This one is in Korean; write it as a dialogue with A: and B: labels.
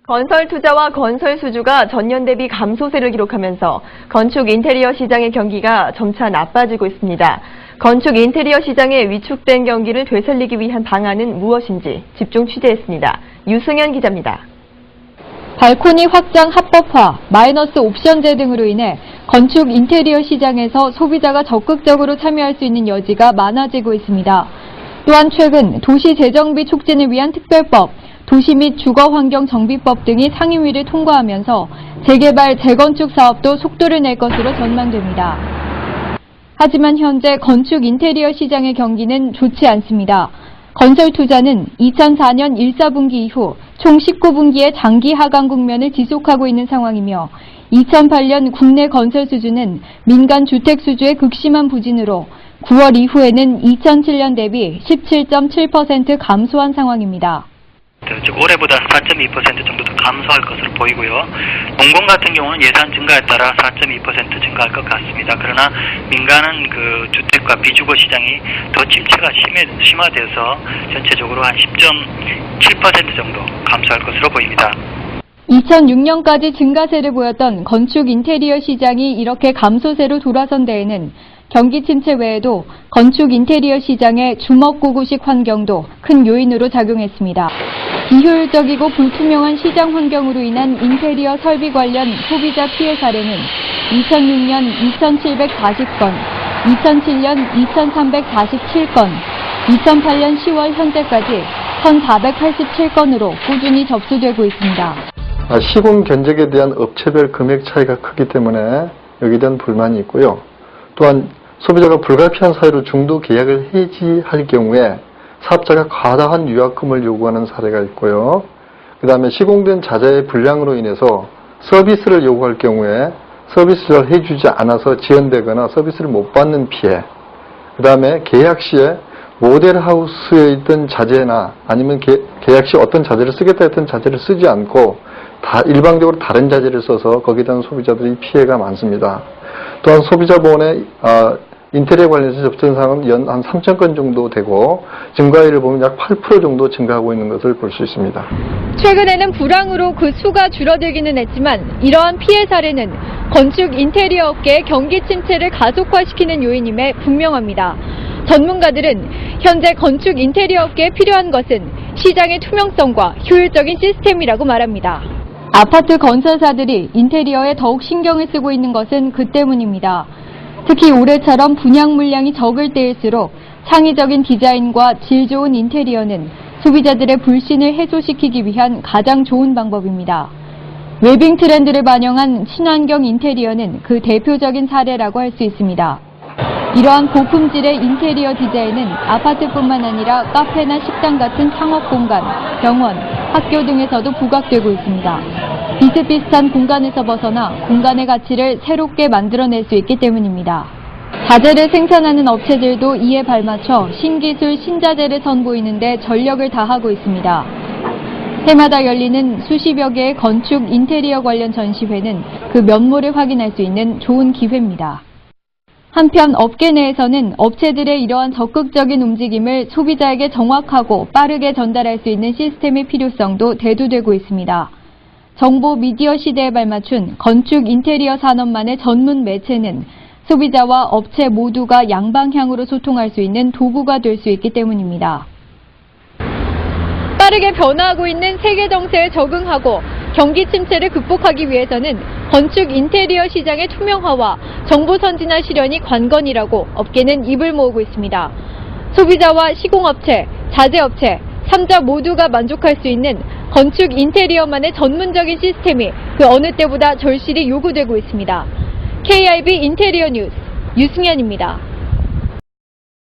A: 건설 투자와 건설 수주가 전년 대비 감소세를 기록하면서 건축 인테리어 시장의 경기가 점차 나빠지고 있습니다. 건축 인테리어 시장의 위축된 경기를 되살리기 위한 방안은 무엇인지 집중 취재했습니다. 유승현 기자입니다.
B: 발코니 확장 합법화, 마이너스 옵션제 등으로 인해 건축 인테리어 시장에서 소비자가 적극적으로 참여할 수 있는 여지가 많아지고 있습니다. 또한 최근 도시재정비 촉진을 위한 특별법, 도시 및 주거환경정비법 등이 상임위를 통과하면서 재개발, 재건축 사업도 속도를 낼 것으로 전망됩니다. 하지만 현재 건축 인테리어 시장의 경기는 좋지 않습니다. 건설 투자는 2004년 1사분기 이후 총 19분기의 장기 하강 국면을 지속하고 있는 상황이며 2008년 국내 건설 수주는 민간 주택 수주의 극심한 부진으로 9월 이후에는 2007년 대비 17.7% 감소한 상황입니다.
C: 즉 올해보다 4.2% 정도 더 감소할 것으로 보이고요. 공공 같은 경우는 예산 증가에 따라 4.2% 증가할 것 같습니다. 그러나 민간은 그 주택과 비주거 시장이 더 침체가 심화돼서 전체적으로 한 10.7% 정도 감소할 것으로 보입니다.
B: 2006년까지 증가세를 보였던 건축 인테리어 시장이 이렇게 감소세로 돌아선 데에는 경기 침체 외에도 건축 인테리어 시장의 주먹구구식 환경도 큰 요인으로 작용했습니다. 비효율적이고 불투명한 시장 환경으로 인한 인테리어 설비 관련 소비자 피해 사례는 2006년 2,740건, 2007년 2,347건, 2008년 10월 현재까지 1,487건으로 꾸준히 접수되고 있습니다.
D: 시공 견적에 대한 업체별 금액 차이가 크기 때문에 여기에 대한 불만이 있고요. 또한 소비자가 불가피한 사유로 중도 계약을 해지할 경우에 사업자가 과다한 위약금을 요구하는 사례가 있고요. 그 다음에 시공된 자재의 불량으로 인해서 서비스를 요구할 경우에 서비스를 해주지 않아서 지연되거나 서비스를 못 받는 피해. 그 다음에 계약 시에 모델하우스에 있던 자재나 아니면 계약 시 어떤 자재를 쓰겠다 했던 자재를 쓰지 않고 일방적으로 다른 자재를 써서 거기에 대한 소비자들이 피해가 많습니다. 또한 소비자보험의 인테리어 관련해서 접수된 사항은 연 한 3,000건 정도 되고 증가율을 보면 약 8% 정도 증가하고 있는 것을 볼 수 있습니다.
B: 최근에는 불황으로 그 수가 줄어들기는 했지만 이러한 피해 사례는 건축 인테리어 업계의 경기 침체를 가속화시키는 요인임에 분명합니다. 전문가들은 현재 건축 인테리어 업계에 필요한 것은 시장의 투명성과 효율적인 시스템이라고 말합니다. 아파트 건설사들이 인테리어에 더욱 신경을 쓰고 있는 것은 그 때문입니다. 특히 올해처럼 분양 물량이 적을 때일수록 창의적인 디자인과 질 좋은 인테리어는 소비자들의 불신을 해소시키기 위한 가장 좋은 방법입니다. 웰빙 트렌드를 반영한 친환경 인테리어는 그 대표적인 사례라고 할 수 있습니다. 이러한 고품질의 인테리어 디자인은 아파트뿐만 아니라 카페나 식당 같은 상업 공간, 병원, 학교 등에서도 부각되고 있습니다. 비슷비슷한 공간에서 벗어나 공간의 가치를 새롭게 만들어낼 수 있기 때문입니다. 자재를 생산하는 업체들도 이에 발맞춰 신기술, 신자재를 선보이는 데 전력을 다하고 있습니다. 해마다 열리는 수십여 개의 건축 인테리어 관련 전시회는 그 면모를 확인할 수 있는 좋은 기회입니다. 한편 업계 내에서는 업체들의 이러한 적극적인 움직임을 소비자에게 정확하고 빠르게 전달할 수 있는 시스템의 필요성도 대두되고 있습니다. 정보 미디어 시대에 발맞춘 건축 인테리어 산업만의 전문 매체는 소비자와 업체 모두가 양방향으로 소통할 수 있는 도구가 될 수 있기 때문입니다. 빠르게 변화하고 있는 세계 정세에 적응하고 경기 침체를 극복하기 위해서는 건축 인테리어 시장의 투명화와 정보 선진화 실현이 관건이라고 업계는 입을 모으고 있습니다. 소비자와 시공업체, 자재업체, 3자 모두가 만족할 수 있는 건축 인테리어만의 전문적인 시스템이 그 어느 때보다 절실히 요구되고 있습니다. KIB 인테리어 뉴스 유승현입니다.